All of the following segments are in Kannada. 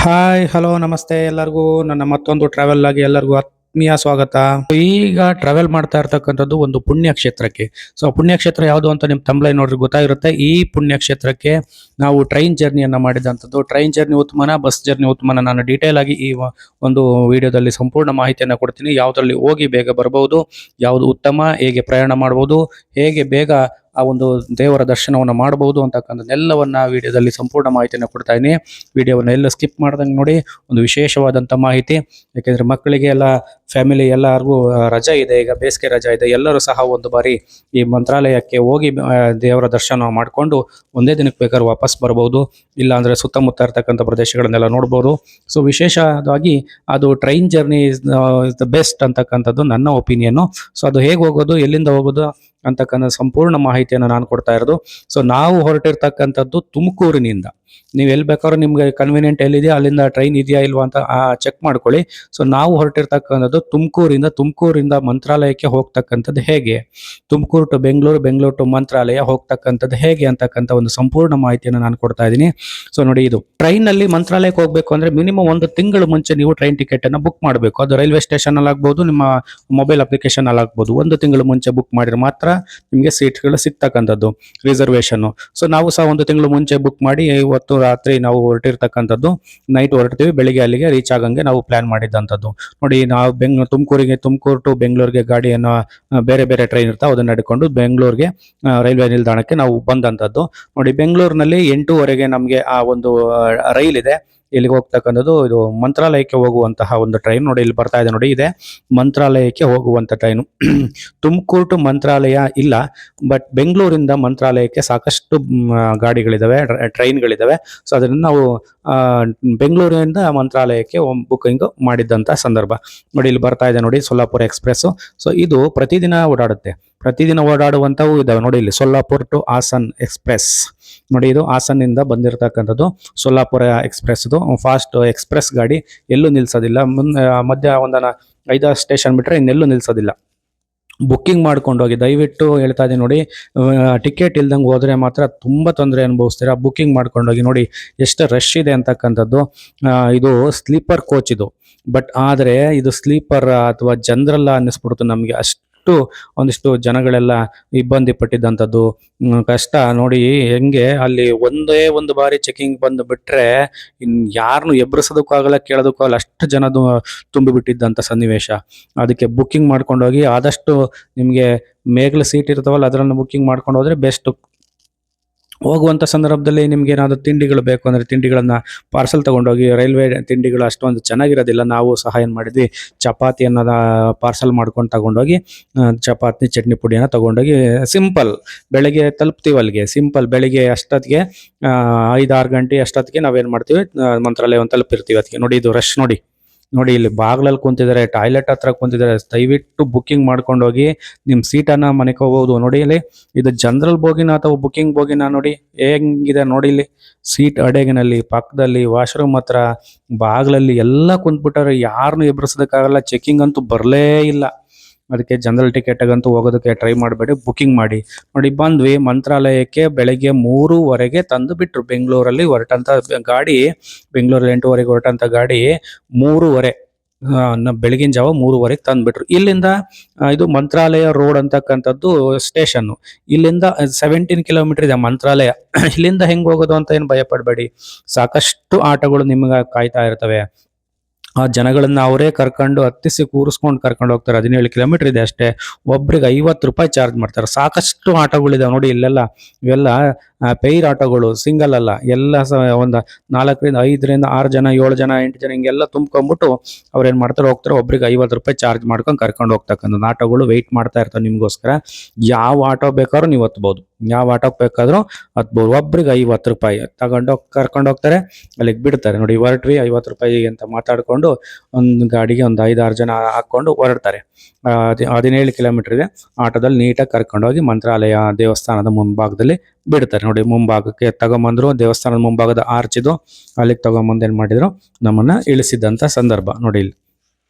ಹಾಯ್ ಹಲೋ ನಮಸ್ತೆ ಎಲ್ಲರಿಗೂ ನನ್ನ ಮತ್ತೊಂದು ಟ್ರಾವೆಲ್ ಆಗಿ ಎಲ್ಲರಿಗೂ ಆತ್ಮೀಯ ಸ್ವಾಗತ. ಈಗ ಟ್ರಾವೆಲ್ ಮಾಡ್ತಾ ಇರ್ತಕ್ಕಂಥದ್ದು ಒಂದು ಪುಣ್ಯಕ್ಷೇತ್ರಕ್ಕೆ. ಸೊ ಪುಣ್ಯಕ್ಷೇತ್ರ ಯಾವುದು ಅಂತ ನಿಮ್ ತಂಬ್ಲೈ ನೋಡ್ರಿ ಗೊತ್ತಾಗಿರುತ್ತೆ. ಈ ಪುಣ್ಯಕ್ಷೇತ್ರಕ್ಕೆ ನಾವು ಟ್ರೈನ್ ಜರ್ನಿಯನ್ನ ಮಾಡಿದಂಥದ್ದು. ಟ್ರೈನ್ ಜರ್ನಿ ಉತ್ತಮನ ಬಸ್ ಜರ್ನಿ ಉತ್ತಮನ ನಾನು ಡೀಟೇಲ್ ಆಗಿ ಈ ಒಂದು ವಿಡಿಯೋದಲ್ಲಿ ಸಂಪೂರ್ಣ ಮಾಹಿತಿಯನ್ನು ಕೊಡ್ತೀನಿ. ಯಾವ್ದ್ರಲ್ಲಿ ಹೋಗಿ ಬೇಗ ಬರಬಹುದು, ಯಾವುದು ಉತ್ತಮ, ಹೇಗೆ ಪ್ರಯಾಣ ಮಾಡಬಹುದು, ಹೇಗೆ ಬೇಗ ಆ ಒಂದು ದೇವರ ದರ್ಶನವನ್ನು ಮಾಡಬಹುದು ಅಂತಕ್ಕಂಥದ್ದೆಲ್ಲವನ್ನ ವಿಡಿಯೋದಲ್ಲಿ ಸಂಪೂರ್ಣ ಮಾಹಿತಿಯನ್ನು ಕೊಡ್ತಾ ಇದ್ದೀನಿ. ವಿಡಿಯೋವನ್ನು ಎಲ್ಲ ಸ್ಕಿಪ್ ಮಾಡ್ದಂಗೆ ನೋಡಿ. ಒಂದು ವಿಶೇಷವಾದಂಥ ಮಾಹಿತಿ, ಯಾಕೆಂದ್ರೆ ಮಕ್ಕಳಿಗೆ ಎಲ್ಲ ಫ್ಯಾಮಿಲಿ ಎಲ್ಲರಿಗೂ ರಜೆ ಇದೆ, ಈಗ ಬೇಸಿಗೆ ರಜೆ ಇದೆ. ಎಲ್ಲರೂ ಸಹ ಒಂದು ಬಾರಿ ಈ ಮಂತ್ರಾಲಯಕ್ಕೆ ಹೋಗಿ ದೇವರ ದರ್ಶನ ಮಾಡಿಕೊಂಡು ಒಂದೇ ದಿನಕ್ಕೆ ಬೇಕಾದ್ರೆ ವಾಪಸ್ ಬರ್ಬೋದು. ಇಲ್ಲ ಅಂದ್ರೆ ಸುತ್ತಮುತ್ತ ಇರ್ತಕ್ಕಂಥ ಪ್ರದೇಶಗಳನ್ನೆಲ್ಲ ನೋಡ್ಬೋದು. ಸೊ ವಿಶೇಷವಾಗಿ ಅದು train journey is the best ಅಂತಕ್ಕಂಥದ್ದು ನನ್ನ ಒಪಿನಿಯನ್ನು. ಸೊ ಅದು ಹೇಗೆ ಹೋಗೋದು, ಎಲ್ಲಿಂದ ಹೋಗೋದು ಅಂತಕ್ಕಂಥ ಸಂಪೂರ್ಣ ಮಾಹಿತಿಯನ್ನು ನಾನು ಕೊಡ್ತಾ ಇರೋದು. ಸೊ ನಾವು ಹೊರಟಿರ್ತಕ್ಕಂಥದ್ದು ತುಮಕೂರಿನಿಂದ. ನೀವು ಎಲ್ಲಿ ಬೇಕಾದ್ರೂ ನಿಮ್ಗೆ ಕನ್ವೀನಿಯಂಟ್ ಎಲ್ಲಿದೆಯಾ ಅಲ್ಲಿಂದ ಟ್ರೈನ್ ಇದೆಯಾ ಇಲ್ವಾ ಅಂತ ಚೆಕ್ ಮಾಡ್ಕೊಳ್ಳಿ. ಸೊ ನಾವು ಹೊರಟಿರ್ತಕ್ಕಂಥದ್ದು ತುಮಕೂರಿಂದ ಮಂತ್ರಾಲಯಕ್ಕೆ ಹೋಗ್ತಕ್ಕಂಥದ್ದು ಹೇಗೆ, ತುಮಕೂರು ಟು ಬೆಂಗಳೂರು, ಬೆಂಗಳೂರು ಟು ಮಂತ್ರಾಲಯ ಹೋಗ್ತಕ್ಕಂಥದ್ದು ಹೇಗೆ ಅಂತಕ್ಕಂಥ ಒಂದು ಸಂಪೂರ್ಣ ಮಾಹಿತಿಯನ್ನು ನಾನು ಕೊಡ್ತಾ ಇದ್ದೀನಿ. ಸೊ ನೋಡಿ, ಇದು ಟ್ರೈನ್ ನಲ್ಲಿ ಮಂತ್ರಾಲಯಕ್ಕೆ ಹೋಗ್ಬೇಕು ಅಂದ್ರೆ ಮಿನಿಮಮ್ ಒಂದು ತಿಂಗಳು ಮುಂಚೆ ನೀವು ಟ್ರೈನ್ ಟಿಕೆಟ್ ಅನ್ನು ಬುಕ್ ಮಾಡಬೇಕು. ಅದು ರೈಲ್ವೆ ಸ್ಟೇಷನ್ ಅಲ್ಲಿ ಆಗ್ಬಹುದು, ನಿಮ್ಮ ಮೊಬೈಲ್ ಅಪ್ಲಿಕೇಶನ್ ಅಲ್ಲಿ ಆಗ್ಬಹುದು. ಒಂದು ತಿಂಗಳು ಮುಂಚೆ ಬುಕ್ ಮಾಡಿದ್ರೆ ಮಾತ್ರ ನಿಮಗೆ ಸೀಟ್ಗಳು ಸಿಗ್ತಕ್ಕಂಥದ್ದು, ರಿಸರ್ವೇಶನ್. ಸೊ ನಾವು ಸಹ ಒಂದು ತಿಂಗಳು ಮುಂಚೆ ಬುಕ್ ಮಾಡಿ ಇವತ್ತು ರಾತ್ರಿ ನಾವು ಹೊರಟಿರ್ತಕ್ಕಂಥದ್ದು. ನೈಟ್ ಹೊರಡ್ತೀವಿ, ಬೆಳಿಗ್ಗೆ ಅಲ್ಲಿಗೆ ರೀಚ್ ಆಗಂಗೆ ನಾವು ಪ್ಲಾನ್ ಮಾಡಿದ್ದಂಥದ್ದು. ನೋಡಿ, ನಾವು ತುಮಕೂರು ಟು ಬೆಂಗಳೂರಿಗೆ ಗಾಡಿಯನ್ನು ಬೇರೆ ಬೇರೆ ಟ್ರೈನ್ ಇರ್ತಾವೆ, ಅದನ್ನ ನಡ್ಕೊಂಡು ಬೆಂಗಳೂರಿಗೆ ರೈಲ್ವೆ ನಿಲ್ದಾಣಕ್ಕೆ ನಾವು ಬಂದಂಥದ್ದು. ನೋಡಿ, ಬೆಂಗಳೂರಿನಲ್ಲಿ 8:30ಗೆ ನಮಗೆ ಆ ಒಂದು ರೈಲ್ ಇದೆ. ಇಲ್ಲಿಗೆ ಹೋಗ್ತಕ್ಕಂಥದ್ದು ಇದು ಮಂತ್ರಾಲಯಕ್ಕೆ ಹೋಗುವಂತಹ ಒಂದು ಟ್ರೈನ್. ನೋಡಿ, ಇಲ್ಲಿ ಬರ್ತಾ ಇದೆ ನೋಡಿ, ಇದೆ ಮಂತ್ರಾಲಯಕ್ಕೆ ಹೋಗುವಂತ ಟ್ರೈನು. ತುಮಕೂರು ಟು ಮಂತ್ರಾಲಯ ಇಲ್ಲ, ಬಟ್ ಬೆಂಗಳೂರಿಂದ ಮಂತ್ರಾಲಯಕ್ಕೆ ಸಾಕಷ್ಟು ಗಾಡಿಗಳಿದಾವೆ, ಟ್ರೈನ್ಗಳಿದಾವೆ. ಸೊ ಅದರಿಂದ ನಾವು ಬೆಂಗಳೂರಿನಿಂದ ಮಂತ್ರಾಲಯಕ್ಕೆ ಬುಕಿಂಗ್ ಮಾಡಿದ್ದಂತ ಸಂದರ್ಭ. ನೋಡಿ, ಇಲ್ಲಿ ಬರ್ತಾ ಇದೆ ನೋಡಿ, ಸೊಲ್ಲಾಪುರ ಎಕ್ಸ್ಪ್ರೆಸ್. ಸೊ ಇದು ಪ್ರತಿದಿನ ಓಡಾಡುತ್ತೆ, ಪ್ರತಿದಿನ ಓಡಾಡುವಂತವು ಇದಾವೆ. ನೋಡಿ, ಇಲ್ಲಿ ಸೊಲ್ಲಾಪುರ ಟು ಹಾಸನ್ ಎಕ್ಸ್ಪ್ರೆಸ್. ನೋಡಿ, ಇದು ಹಾಸನ್ನಿಂದ ಬಂದಿರತಕ್ಕಂಥದ್ದು ಸೊಲ್ಲಾಪುರ ಎಕ್ಸ್ಪ್ರೆಸ್. ಇದು ಫಾಸ್ಟ್ ಎಕ್ಸ್ಪ್ರೆಸ್ ಗಾಡಿ, ಎಲ್ಲೂ ನಿಲ್ಸೋದಿಲ್ಲ. ಮಧ್ಯ ಒಂದನ 5-6 ಸ್ಟೇಷನ್ ಬಿಟ್ರೆ ಇನ್ನೆಲ್ಲೂ ನಿಲ್ಸೋದಿಲ್ಲ. ಬುಕ್ಕಿಂಗ್ ಮಾಡ್ಕೊಂಡು ಹೋಗಿ, ದಯವಿಟ್ಟು ಹೇಳ್ತಾ ಇದ್ದೀನಿ ನೋಡಿ. ಟಿಕೆಟ್ ಇಲ್ದಂಗೆ ಹೋದ್ರೆ ಮಾತ್ರ ತುಂಬಾ ತೊಂದರೆ ಅನುಭವಿಸ್ತೀರಾ. ಬುಕ್ಕಿಂಗ್ ಮಾಡ್ಕೊಂಡು ಹೋಗಿ. ನೋಡಿ ಎಷ್ಟು ರಶ್ ಇದೆ ಅಂತಕ್ಕಂಥದ್ದು. ಇದು ಸ್ಲೀಪರ್ ಕೋಚ್ ಇದು, ಬಟ್ ಆದರೆ ಇದು ಸ್ಲೀಪರ್ ಅಥವಾ ಜನರಲ್ ಅನ್ನಿಸ್ಬಿಡ್ತು ನಮಗೆ. ಒಂದಿಷ್ಟು ಜನಗಳೆಲ್ಲ ಇಬ್ಬಂದಿ ಪಟ್ಟಿದ್ದಂಥದ್ದು ಕಷ್ಟ. ನೋಡಿ ಹೆಂಗೆ ಅಲ್ಲಿ ಒಂದೇ ಒಂದು ಬಾರಿ ಚೆಕಿಂಗ್ ಬಂದು ಬಿಟ್ರೆ ಯಾರನ್ನು ಎಬ್ರಿಸೋದಕ್ಕೂ ಆಗಲ್ಲ, ಕೇಳೋದಕ್ಕೂ ಆಗಲ್ಲ, ಅಷ್ಟು ಜನ ತುಂಬಿಬಿಟ್ಟಿದ್ದಂಥ ಸನ್ನಿವೇಶ. ಅದಕ್ಕೆ ಬುಕ್ಕಿಂಗ್ ಮಾಡ್ಕೊಂಡು ಹೋಗಿ. ಆದಷ್ಟು ನಿಮಗೆ ಮೇಘಲ ಸೀಟ್ ಇರ್ತಾವಲ್ಲ ಅದರನ್ನು ಬುಕ್ಕಿಂಗ್ ಮಾಡ್ಕೊಂಡು ಹೋದ್ರೆ ಬೆಸ್ಟ್. ಹೋಗುವಂಥ ಸಂದರ್ಭದಲ್ಲಿ ನಿಮ್ಗೆ ಏನಾದರೂ ತಿಂಡಿಗಳು ಬೇಕು ಅಂದರೆ ತಿಂಡಿಗಳನ್ನ ಪಾರ್ಸಲ್ ತೊಗೊಂಡೋಗಿ. ರೈಲ್ವೆ ತಿಂಡಿಗಳು ಅಷ್ಟೊಂದು ಚೆನ್ನಾಗಿರೋದಿಲ್ಲ. ನಾವು ಸಹ ಏನು ಮಾಡಿದ್ವಿ, ಚಪಾತಿಯನ್ನು ಪಾರ್ಸಲ್ ಮಾಡ್ಕೊಂಡು ತಗೊಂಡೋಗಿ, ಚಪಾತಿ ಚಟ್ನಿ ಪುಡಿಯನ್ನು ತೊಗೊಂಡೋಗಿ ಸಿಂಪಲ್ ಬೆಳಗ್ಗೆ ತಲುಪ್ತೀವಿ ಅಲ್ಲಿಗೆ. ಸಿಂಪಲ್ ಬೆಳಿಗ್ಗೆ ಅಷ್ಟೊತ್ತಿಗೆ 5-6 ಗಂಟೆ ಅಷ್ಟೊತ್ತಿಗೆ ನಾವೇನು ಮಾಡ್ತೀವಿ, ಮಂತ್ರಾಲಯವನ್ನು ತಲುಪಿರ್ತೀವಿ. ಅದಕ್ಕೆ ನೋಡಿ, ಇದು ರಶ್ ನೋಡಿ. ನೋಡಿ, ಇಲ್ಲಿ ಬಾಗ್ಲಲ್ಲಿ ಕುಂತಿದ್ದಾರೆ, ಟಾಯ್ಲೆಟ್ ಹತ್ರ ಕುಂತಿದ್ದಾರೆ. ದಯವಿಟ್ಟು ಬುಕ್ಕಿಂಗ್ ಮಾಡ್ಕೊಂಡು ಹೋಗಿ, ನಿಮ್ಮ ಸೀಟನ್ನು ಮನೆಗೆ ಹೋಗ್ಬೋದು. ನೋಡಿ, ಇಲ್ಲಿ ಇದು ಜನರಲ್ ಬೋಗಿನ ಅಥವಾ ಬುಕ್ಕಿಂಗ್ ಬೋಗಿನ ನೋಡಿ ಹೆಂಗಿದೆ ನೋಡಿ. ಇಲ್ಲಿ ಸೀಟ್ ಅಡೆಗಿನಲ್ಲಿ, ಪಕ್ಕದಲ್ಲಿ, ವಾಶ್ರೂಮ್ ಹತ್ರ, ಬಾಗ್ಲಲ್ಲಿ ಎಲ್ಲ ಕುಂತ್ಬಿಟ್ಟಾರೆ. ಯಾರನ್ನು ಎಬ್ರಿಸೋದಕ್ಕಾಗಲ್ಲ. ಚೆಕಿಂಗ್ ಅಂತೂ ಬರಲೇ ಇಲ್ಲ. ಅದಕ್ಕೆ ಜನರಲ್ ಟಿಕೆಟ್ಗಂತೂ ಹೋಗೋದಕ್ಕೆ ಟ್ರೈ ಮಾಡಬೇಡಿ, ಬುಕ್ಕಿಂಗ್ ಮಾಡಿ. ನೋಡಿ, ಬಂದ್ವಿ ಮಂತ್ರಾಲಯಕ್ಕೆ. ಬೆಳಗ್ಗೆ 3:30ಗೆ ತಂದು ಬಿಟ್ರು. ಬೆಂಗಳೂರಲ್ಲಿ ಹೊರಟಂತ ಗಾಡಿ, ಬೆಂಗಳೂರಲ್ಲಿ 8:30ಗೆ ಹೊರಟಂತ ಗಾಡಿ 3:30 ಬೆಳಗಿನ ಜಾವ 3:30ಗೆ ತಂದ್ಬಿಟ್ರು. ಇಲ್ಲಿಂದ ಇದು ಮಂತ್ರಾಲಯ ರೋಡ್ ಅಂತಕ್ಕಂಥದ್ದು ಸ್ಟೇಷನ್ನು. ಇಲ್ಲಿಂದ 17 ಕಿಲೋಮೀಟರ್ ಇದೆ ಮಂತ್ರಾಲಯ. ಇಲ್ಲಿಂದ ಹೆಂಗ್ ಹೋಗೋದು ಅಂತ ಏನು ಭಯ ಪಡಬೇಡಿ, ಸಾಕಷ್ಟು ಆಟೋಗಳು ನಿಮ್ಗೆ ಕಾಯ್ತಾ ಇರ್ತವೆ. ಆ ಜನಗಳನ್ನ ಅವರೇ ಕರ್ಕೊಂಡು ಹತ್ತಿಸಿ ಕೂರಿಸ್ಕೊಂಡು ಕರ್ಕೊಂಡು ಹೋಗ್ತಾರೆ. 17 ಕಿಲೋಮೀಟರ್ ಇದೆ ಅಷ್ಟೇ. ಒಬ್ರಿಗೆ 50 ರೂಪಾಯಿ ಚಾರ್ಜ್ ಮಾಡ್ತಾರೆ. ಸಾಕಷ್ಟು ಆಟೋಗಳಿದಾವೆ ನೋಡಿ ಇಲ್ಲೆಲ್ಲ. ಇವೆಲ್ಲ ಪೇರ್ ಆಟೋಗಳು, ಸಿಂಗಲ್ ಅಲ್ಲ. ಎಲ್ಲ ಒಂದು 4ರಿಂದ 5ರಿಂದ 6 ಜನ, 7 ಜನ, 8 ಜನ ಹಿಂಗೆಲ್ಲ ತುಂಬ್ಕೊಂಡ್ಬಿಟ್ಟು ಅವ್ರೇನ್ ಮಾಡ್ತಾರೆ, ಹೋಗ್ತಾರೆ. ಒಬ್ರಿಗೆ 50 ರೂಪಾಯಿ ಚಾರ್ಜ್ ಮಾಡ್ಕೊಂಡು ಕರ್ಕೊಂಡು ಹೋಗ್ತಕ್ಕಂಥ ಆಟೋಗಳು ವೆಯ್ಟ್ ಮಾಡ್ತಾ ಇರ್ತಾರೆ ನಿಮ್ಗೋಸ್ಕರ. ಯಾವ ಆಟೋ ಬೇಕಾದ್ರೂ ನೀವು ಹತ್ಬೋದು, ಯಾವ ಆಟೋಕ್ಕೆ ಬೇಕಾದ್ರೂ ಹತ್ಬೋದು. ಒಬ್ರಿಗೆ 50 ರೂಪಾಯಿ ತಗೊಂಡೋಗಿ ಕರ್ಕೊಂಡು ಹೋಗ್ತಾರೆ, ಅಲ್ಲಿಗೆ ಬಿಡ್ತಾರೆ. ನೋಡಿ, ಹೊರಟ್ವಿ 50 ರೂಪಾಯಿ ಅಂತ ಮಾತಾಡ್ಕೊಂಡು ಒಂದು ಗಾಡಿಗೆ ಒಂದು 5-6 ಜನ ಹಾಕೊಂಡು ಹೊರಡ್ತಾರೆ. 17 ಕಿಲೋಮೀಟರ್ ಇದೆ. ಆಟೋದಲ್ಲಿ ನೀಟಾಗಿ ಕರ್ಕೊಂಡೋಗಿ ಮಂತ್ರಾಲಯ ದೇವಸ್ಥಾನದ ಮುಂಭಾಗದಲ್ಲಿ ಬಿಡ್ತಾರೆ. ನೋಡಿ, ಮುಂಭಾಗಕ್ಕೆ ತಗೊಂಬಂದ್ರು. ದೇವಸ್ಥಾನದ ಮುಂಭಾಗದ ಆರ್ಚ್ ಇದು, ಅಲ್ಲಿಗೆ ತಗೊಂಬಂದು ಏನ್ ಮಾಡಿದ್ರು, ನಮ್ಮನ್ನ ಇಳಿಸಿದಂತ ಸಂದರ್ಭ. ನೋಡಿ, ಇಲ್ಲಿ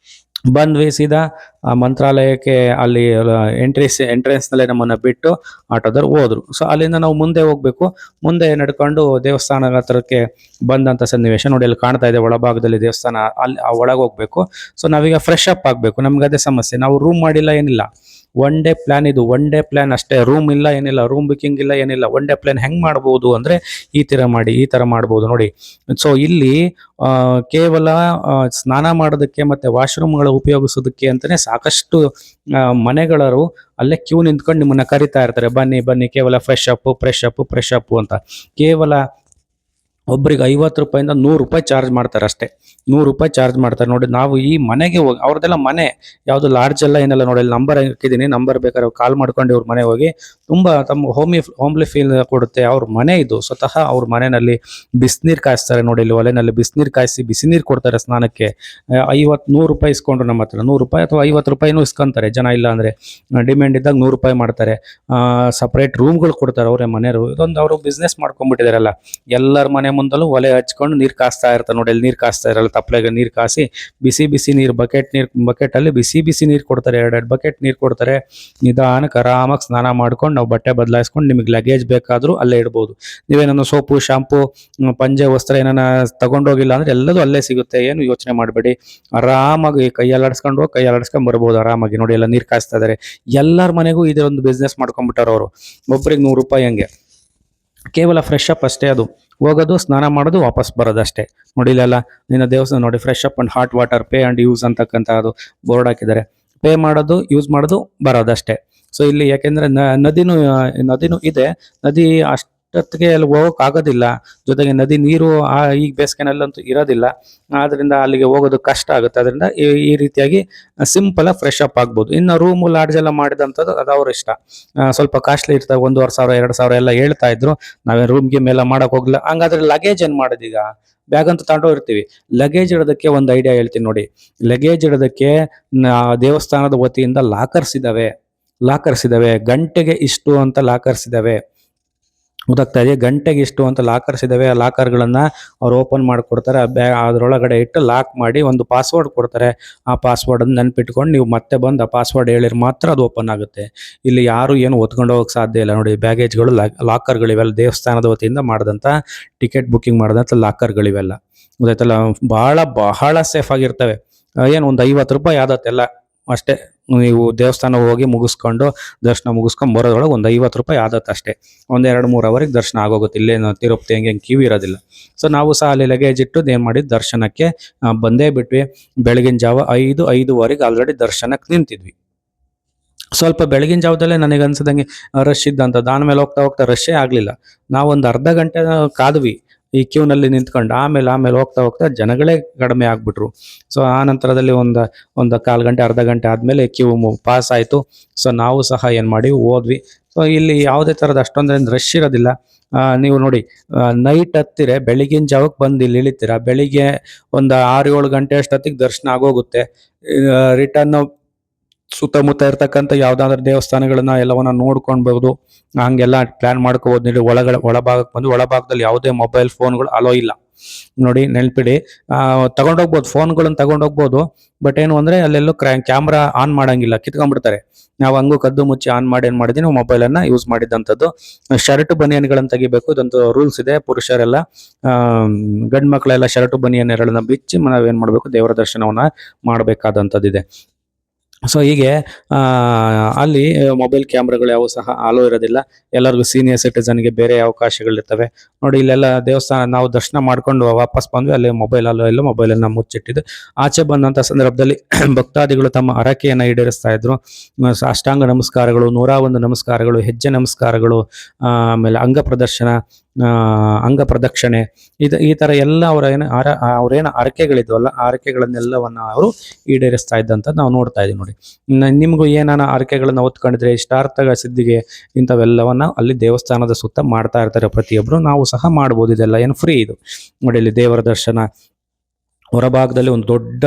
ಬಂದ್ವಿ ಸೀದಾ ಮಂತ್ರಾಲಯಕ್ಕೆ. ಅಲ್ಲಿ ಎಂಟ್ರೆನ್ಸ್ನಲ್ಲೇ ನಮ್ಮನ್ನು ಬಿಟ್ಟು ಆಟೋದವ್ರು ಹೋದ್ರು. ಸೊ ಅಲ್ಲಿಂದ ನಾವು ಮುಂದೆ ಹೋಗ್ಬೇಕು. ಮುಂದೆ ನಡ್ಕೊಂಡು ದೇವಸ್ಥಾನ ಹತ್ರಕ್ಕೆ ಬಂದಂಥ ಸನ್ನಿವೇಶ ನೋಡಿ, ಅಲ್ಲಿ ಕಾಣ್ತಾ ಇದೆ ಒಳಭಾಗದಲ್ಲಿ ದೇವಸ್ಥಾನ. ಅಲ್ಲಿ ಒಳಗೆ ಹೋಗ್ಬೇಕು. ಸೊ ನಾವೀಗ ಫ್ರೆಶ್ ಅಪ್ ಆಗಬೇಕು. ನಮ್ಗೆ ಅದೇ ಸಮಸ್ಯೆ, ನಾವು ರೂಮ್ ಮಾಡಿಲ್ಲ, ಏನಿಲ್ಲ. ಒನ್ ಡೇ ಪ್ಲಾನ್ ಇದು, ಒನ್ ಡೇ ಪ್ಲಾನ್ ಅಷ್ಟೇ. ರೂಮ್ ಇಲ್ಲ, ಏನಿಲ್ಲ, ರೂಮ್ ಬುಕಿಂಗ್ ಇಲ್ಲ, ಏನಿಲ್ಲ. ಒನ್ ಡೇ ಪ್ಲಾನ್ ಹೆಂಗೆ ಮಾಡ್ಬೋದು ಅಂದರೆ ಈ ಥರ ಮಾಡ್ಬೋದು ನೋಡಿ. ಸೊ ಇಲ್ಲಿ ಕೇವಲ ಸ್ನಾನ ಮಾಡೋದಕ್ಕೆ ಮತ್ತು ವಾಶ್ರೂಮ್ಗಳು ಉಪಯೋಗಿಸೋದಕ್ಕೆ ಅಂತಲೇ ಸಾಕಷ್ಟು ಮನೆಗಳರು ಅಲ್ಲೇ ಕ್ಯೂ ನಿಂತ್ಕೊಂಡು ನಿಮ್ಮನ್ನು ಕರಿತಾ ಇರ್ತಾರೆ, ಬನ್ನಿ ಬನ್ನಿ, ಕೇವಲ ಫ್ರೆಶ್ ಅಪ್ ಅಂತ. ಕೇವಲ ಒಬ್ರಿಗೆ 50 ರೂಪಾಯಿಂದ 100 ರೂಪಾಯಿ ಚಾರ್ಜ್ ಮಾಡ್ತಾರೆ ಅಷ್ಟೇ. 100 ರೂಪಾಯಿ ಚಾರ್ಜ್ ಮಾಡ್ತಾರೆ ನೋಡಿ. ನಾವು ಈ ಮನೆಗೆ ಹೋಗಿ, ಅವ್ರದ್ದೆಲ್ಲ ಮನೆ ಯಾವುದು ಲಾಡ್ಜ್ ಎಲ್ಲ ಏನೆಲ್ಲ ನೋಡಿ, ಅಲ್ಲಿ ನಂಬರ್ ಹಾಕಿದ್ದೀನಿ. ನಂಬರ್ ಬೇಕಾದ್ರೆ ಕಾಲ್ ಮಾಡ್ಕೊಂಡು ಇವ್ರ ಮನೆ ಹೋಗಿ, ತುಂಬ ತಮ್ಮ ಹೋಮ್ಲಿ ಫೀಲ್ ಕೊಡುತ್ತೆ. ಅವ್ರ ಮನೆ ಇದು, ಸ್ವತಃ ಅವ್ರ ಮನೆಯಲ್ಲಿ ಬಿಸಿನೀರು ಕಾಯಿಸ್ತಾರೆ ನೋಡಿ. ಇಲ್ಲಿ ಒಲೆನಲ್ಲಿ ಬಿಸಿನೀರು ಕಾಯಿಸಿ ಬಿಸಿ ನೀರು ಕೊಡ್ತಾರೆ ಸ್ನಾನಕ್ಕೆ. 100 ರೂಪಾಯಿ ಇಸ್ಕೊಂಡ್ರು ನಮ್ಮ ಹತ್ರ. 100 ರೂಪಾಯಿ ಅಥವಾ 50 ರೂಪಾಯಿನೂ ಇಸ್ಕೊಂತಾರೆ ಜನ, ಇಲ್ಲ ಅಂದರೆ ಡಿಮ್ಯಾಂಡ್ ಇದ್ದಾಗ 100 ರೂಪಾಯಿ ಮಾಡ್ತಾರೆ. ಸಪ್ರೇಟ್ ರೂಮ್ಗಳು ಕೊಡ್ತಾರೆ ಅವರೇ ಮನೆಯವರು. ಇದೊಂದು ಅವರು ಬಿಸ್ನೆಸ್ ಮಾಡ್ಕೊಂಡ್ಬಿಟ್ಟಿದಾರಲ್ಲ. ಎಲ್ಲರ ಮನೆ ಮುಂದಲ್ಲೂ ಒಲೆ ಹಚ್ಕೊಂಡು ನೀರು ಕಾಸ್ತಾ ಇರ್ತಾರೆ ನೋಡಿ. ಅಲ್ಲಿ ನೀರು ಕಾಸ್ತಾ ಇರಲ್ಲ, ತಪ್ಪಲೆಗೆ ನೀರು ಕಾಸಿ ಬಿಸಿ ನೀರು, ಬಕೆಟಲ್ಲಿ ಬಿಸಿ ನೀರು ಕೊಡ್ತಾರೆ. 2 ಬಕೆಟ್ ನೀರು ಕೊಡ್ತಾರೆ. ನಿಧಾನಕ್ಕೆ ಆರಾಮಾಗಿ ಸ್ನಾನ ಮಾಡ್ಕೊಂಡು ನಾವು ಬಟ್ಟೆ ಬದಲಾಯಿಸ್ಕೊಂಡು, ನಿಮಗೆ ಲಗೇಜ್ ಬೇಕಾದರೂ ಅಲ್ಲೇ ಇಡ್ಬೋದು. ನೀವೇನೋ ಸೋಪು, ಶಾಂಪು, ಪಂಜೆ, ವಸ್ತ್ರ ಏನಾನ ತಗೊಂಡೋಗಿಲ್ಲ ಅಂದರೆ ಎಲ್ಲದೂ ಅಲ್ಲೇ ಸಿಗುತ್ತೆ. ಏನು ಯೋಚನೆ ಮಾಡಬೇಡಿ. ಆರಾಮಾಗಿ ಕೈ ಅಲ್ಲಾಡಿಸ್ಕೊಂಡು ಬರ್ಬೋದು ಆರಾಮಾಗಿ. ನೋಡಿ, ಎಲ್ಲ ನೀರು ಕಾಯಿಸ್ತಾ ಇದ್ದಾರೆ. ಎಲ್ಲರ ಮನೆಗೂ ಇದೇ ಒಂದು ಬಿಸ್ನೆಸ್ ಮಾಡ್ಕೊಂಡ್ಬಿಟ್ಟಾರ ಅವರು. ಒಬ್ರಿಗೆ 100 ರೂಪಾಯಿ ಹಂಗೆ. ಕೇವಲ ಫ್ರೆಶ್ ಅಪ್ ಅಷ್ಟೇ. ಅದು ಹೋಗೋದು, ಸ್ನಾನ ಮಾಡೋದು, ವಾಪಸ್ ಬರೋದಷ್ಟೇ. ನೋಡಿ ಇಲ್ಲೆಲ್ಲ ನಿನ್ನ ದೇವಸ್ಥಾನ ನೋಡಿ, fresh up and hot water, pay and use ಅಂತಕ್ಕಂಥ ಅದು ಬೋರ್ಡ್ ಹಾಕಿದ್ದಾರೆ. ಪೇ ಮಾಡೋದು, ಯೂಸ್ ಮಾಡೋದು, ಬರೋದಷ್ಟೇ. ಸೊ ಇಲ್ಲಿ ಯಾಕೆಂದ್ರೆ ನದಿನೂ ಇದೆ. ನದಿ ಅಷ್ಟೊತ್ತಿಗೆ ಅಲ್ಲಿ ಹೋಗೋಕೆ ಆಗೋದಿಲ್ಲ. ಜೊತೆಗೆ ನದಿ ನೀರು ಈಗ ಬೇಸಿಗೆನಲ್ಲಂತೂ ಇರೋದಿಲ್ಲ. ಆದ್ರಿಂದ ಅಲ್ಲಿಗೆ ಹೋಗೋದು ಕಷ್ಟ ಆಗುತ್ತೆ. ಅದರಿಂದ ಈ ರೀತಿಯಾಗಿ ಸಿಂಪಲ್ ಆಗಿ ಫ್ರೆಶ್ ಅಪ್ ಆಗ್ಬೋದು. ಇನ್ನು ರೂಮು, ಲಾಡ್ಜ್ ಎಲ್ಲ ಮಾಡಿದಂಥದ್ದು ಅದು ಅವ್ರ ಇಷ್ಟ. ಸ್ವಲ್ಪ ಕಾಸ್ಟ್ಲಿ ಇರ್ತವೆ, 1,500 2,000 ಎಲ್ಲ ಹೇಳ್ತಾ ಇದ್ರು. ನಾವೇ ರೂಮ್ ಗಿಮ್ ಎಲ್ಲ ಮಾಡಕ್ ಹೋಗ್ಲಿಲ್ಲ. ಹಂಗಾದ್ರೆ ಲಗೇಜ್ ಏನ್ ಮಾಡೋದೀಗ? ಬ್ಯಾಗ್ ಅಂತೂ ತಗೊಂಡೋಗಿರ್ತೀವಿ. ಲಗೇಜ್ ಇಡೋದಕ್ಕೆ ಒಂದು ಐಡಿಯಾ ಹೇಳ್ತೀನಿ ನೋಡಿ. ಲಗೇಜ್ ಇಡೋದಕ್ಕೆ ದೇವಸ್ಥಾನದ ವತಿಯಿಂದ ಲಾಕರ್ಸ್ ಇದಾವೆ. ಗಂಟೆಗೆ ಇಷ್ಟು ಅಂತ ಲಾಕರ್ಸ್ ಇದಾವೆ. ಗೊತ್ತಾಗ್ತಾ ಇದೆ, ಗಂಟೆಗೆ ಇಷ್ಟು ಅಂತ ಲಾಕರ್ಸ್ ಇದಾವೆ. ಆ ಲಾಕರ್ಗಳನ್ನ ಅವ್ರು ಓಪನ್ ಮಾಡಿಕೊಡ್ತಾರೆ. ಅದರೊಳಗಡೆ ಇಟ್ಟು ಲಾಕ್ ಮಾಡಿ ಒಂದು ಪಾಸ್ವರ್ಡ್ ಕೊಡ್ತಾರೆ. ಆ ಪಾಸ್ವರ್ಡ್ ಅನ್ನು ನೆನ್ಪಿಟ್ಕೊಂಡು ನೀವು ಮತ್ತೆ ಬಂದು ಆ ಪಾಸ್ವರ್ಡ್ ಹೇಳಿದ್ರೆ ಮಾತ್ರ ಅದು ಓಪನ್ ಆಗುತ್ತೆ. ಇಲ್ಲಿ ಯಾರು ಏನು ಹೊತ್ಕೊಂಡು ಹೋಗಕ್ಕೆ ಸಾಧ್ಯ ಇಲ್ಲ ನೋಡಿ. ಬ್ಯಾಗೇಜ್ಗಳು, ಲಾಕರ್ಗಳಿವೆಲ್ಲ ದೇವಸ್ಥಾನದ ವತಿಯಿಂದ ಮಾಡಿದಂಥ, ಟಿಕೆಟ್ ಬುಕಿಂಗ್ ಮಾಡಿದಂಥ ಲಾಕರ್ಗಳಿವೆಲ್ಲ. ಗೊತ್ತಾಯ್ತಲ್ಲ, ಬಹಳ ಸೇಫ್ ಆಗಿರ್ತವೆ. ಏನು ಒಂದು 50 ರೂಪಾಯಿ ಆದತ್ತೆಲ್ಲ ಅಷ್ಟೇ. ನೀವು ದೇವಸ್ಥಾನ ಹೋಗಿ ಮುಗಿಸ್ಕೊಂಡು, ದರ್ಶನ ಮುಗಿಸ್ಕೊಂಡು ಬರೋದ್ರೊಳಗೆ ಒಂದು 50 ರೂಪಾಯಿ ಆದತ್ತೆ ಅಷ್ಟೇ. ಒಂದು 2-3 ಅವರಿಗೆ ದರ್ಶನ ಆಗೋಗುತ್ತೆ. ಇಲ್ಲೇನು ತಿರುಪತಿ ಹೆಂಗೆ ಕ್ಯೂ ಇರೋದಿಲ್ಲ. ಸೊ ನಾವು ಸಹ ಅಲ್ಲಿ ಲಗೇಜ್ ಇಟ್ಟು ಏನು ಮಾಡಿದ್ದು, ದರ್ಶನಕ್ಕೆ ಬಂದೇ ಬಿಟ್ವಿ. ಬೆಳಗಿನ ಜಾವ 5-5:30 ಆಲ್ರೆಡಿ ದರ್ಶನಕ್ಕೆ ನಿಂತಿದ್ವಿ. ಸ್ವಲ್ಪ ಬೆಳಗಿನ ಜಾವದಲ್ಲೇ ನನಗೆ ಅನ್ಸದಂಗೆ ರಶ್ ಇದ್ದಂಥದ್ದು. ಆಮೇಲೆ ಹೋಗ್ತಾ ರಶ್ಶೇ ಆಗಲಿಲ್ಲ. ನಾವೊಂದು ಅರ್ಧ ಗಂಟೆ ಕಾದ್ವಿ ಈ ಕ್ಯೂನಲ್ಲಿ ನಿಂತ್ಕೊಂಡು. ಆಮೇಲೆ ಹೋಗ್ತಾ ಜನಗಳೇ ಕಡಿಮೆ ಆಗ್ಬಿಟ್ರು. ಸೊ ಆ ನಂತರದಲ್ಲಿ ಒಂದು ಕಾಲು ಗಂಟೆ, ಅರ್ಧ ಗಂಟೆ ಆದಮೇಲೆ ಕ್ಯೂ ಪಾಸ್ ಆಯಿತು. ಸೊ ನಾವು ಸಹ ಏನು ಮಾಡಿ ಹೋದ್ವಿ. ಸೊ ಇಲ್ಲಿ ಯಾವುದೇ ಥರದ ಅಷ್ಟೊಂದೇನು ರಶ್ ಇರೋದಿಲ್ಲ. ನೀವು ನೋಡಿ, ನೈಟ್ ಹತ್ತಿರ ಬೆಳಗಿನ ಜಾವಕ್ಕೆ ಬಂದು ಇಲ್ಲಿ ಇಳಿತೀರ. ಬೆಳಿಗ್ಗೆ ಒಂದು 6-7 ಗಂಟೆ ಅಷ್ಟೊತ್ತಿಗೆ ದರ್ಶನ ಆಗೋಗುತ್ತೆ. ರಿಟರ್ನ್ ಸುತ್ತಮುತ್ತ ಇರ್ತಕ್ಕಂಥ ಯಾವ್ದಾದ್ರು ದೇವಸ್ಥಾನಗಳನ್ನ ಎಲ್ಲವನ್ನ ನೋಡ್ಕೊಳ್ಬಹುದು. ಹಂಗೆಲ್ಲ ಪ್ಲಾನ್ ಮಾಡ್ಕೋಬಹುದು. ನೀವು ಒಳಭಾಗಕ್ಕೆ ಬಂದು, ಒಳಭಾಗದಲ್ಲಿ ಯಾವುದೇ ಮೊಬೈಲ್ ಫೋನ್ಗಳು ಅಲೋ ಇಲ್ಲ ನೋಡಿ, ನೆನ್ಪಿಡಿ. ತಗೊಂಡೋಗ್ಬೋದು, ಫೋನ್ಗಳನ್ನ ತಗೊಂಡೋಗ್ಬೋದು. ಬಟ್ ಏನು ಅಂದ್ರೆ ಅಲ್ಲೆಲ್ಲೂ ಕ್ಯಾಮ್ರಾ ಆನ್ ಮಾಡಂಗಿಲ್ಲ, ಕಿತ್ಕೊಂಡ್ಬಿಡ್ತಾರೆ. ನಾವು ಹಂಗೂ ಕದ್ದು ಮುಚ್ಚಿ ಆನ್ ಮಾಡಿ ಏನ್ ಮಾಡಿದ್ವಿ, ನಾವು ಮೊಬೈಲನ್ನು ಯೂಸ್ ಮಾಡಿದಂಥದ್ದು. ಶರ್ಟ್ ಬನಿಯನ್ಗಳನ್ನ ತೆಗಿಬೇಕು, ಇದೊಂದು ರೂಲ್ಸ್ ಇದೆ. ಪುರುಷರೆಲ್ಲ, ಗಂಡು ಮಕ್ಕಳೆಲ್ಲ ಶರ್ಟ್ ಬನಿಯನ್ಗಳನ್ನ ಬಿಚ್ಚಿ ನಾವೇನ್ ಮಾಡ್ಬೇಕು, ದೇವರ ದರ್ಶನವನ್ನ ಮಾಡಬೇಕಾದಂಥದ್ದಿದೆ. ಸೊ ಹೀಗೆ ಅಲ್ಲಿ ಮೊಬೈಲ್ ಕ್ಯಾಮ್ರಾಗಳು ಯಾವ ಸಹ ಅಲೋ ಇರೋದಿಲ್ಲ. ಎಲ್ಲರಿಗೂ ಸೀನಿಯರ್ ಸಿಟಿಸನ್ಗೆ ಬೇರೆ ಅವಕಾಶಗಳಿರ್ತವೆ ನೋಡಿ. ಇಲ್ಲೆಲ್ಲ ದೇವಸ್ಥಾನ ನಾವು ದರ್ಶನ ಮಾಡ್ಕೊಂಡು ವಾಪಸ್ ಬಂದ್ವಿ. ಅಲ್ಲಿ ಮೊಬೈಲ್ ಅಲೋ ಇಲ್ಲ, ಮೊಬೈಲನ್ನು ಮುಚ್ಚಿಟ್ಟಿದ್ದು. ಆಚೆ ಬಂದಂಥ ಸಂದರ್ಭದಲ್ಲಿ ಭಕ್ತಾದಿಗಳು ತಮ್ಮ ಹರಕೆಯನ್ನು ಈಡೇರಿಸ್ತಾ ಇದ್ರು. ಅಷ್ಟಾಂಗ ನಮಸ್ಕಾರಗಳು, 101 ನಮಸ್ಕಾರಗಳು, ಹೆಜ್ಜೆ ನಮಸ್ಕಾರಗಳು, ಆಮೇಲೆ ಅಂಗ ಪ್ರದಕ್ಷಿಣೆ, ಈ ತರ ಎಲ್ಲ ಅವ್ರೇನು ಹರಕೆಗಳಿದ್ವಲ್ಲ, ಆ ಹರಕೆಗಳನ್ನೆಲ್ಲವನ್ನ ಅವರು ಈಡೇರಿಸ್ತಾ ಇದ್ದಂಥದ್ದು ನಾವು ನೋಡ್ತಾ ಇದೀವಿ ನೋಡಿ. ನಿಮಗೂ ಏನಾನ ಹರಕೆಗಳನ್ನ ಹೊತ್ಕೊಂಡಿದ್ರೆ, ಇಷ್ಟಾರ್ಥಗಳ ಸಿದ್ಧಿಗೆ, ಇಂಥವೆಲ್ಲವನ್ನ ಅಲ್ಲಿ ದೇವಸ್ಥಾನದ ಸುತ್ತ ಮಾಡ್ತಾ ಇರ್ತಾರೆ ಪ್ರತಿಯೊಬ್ರು. ನಾವು ಸಹ ಮಾಡ್ಬೋದು. ಇದೆಲ್ಲ ಏನು ಫ್ರೀ ಇದು ನೋಡಿ. ಇಲ್ಲಿ ದೇವರ ದರ್ಶನ ಹೊರಭಾಗದಲ್ಲಿ ಒಂದು ದೊಡ್ಡ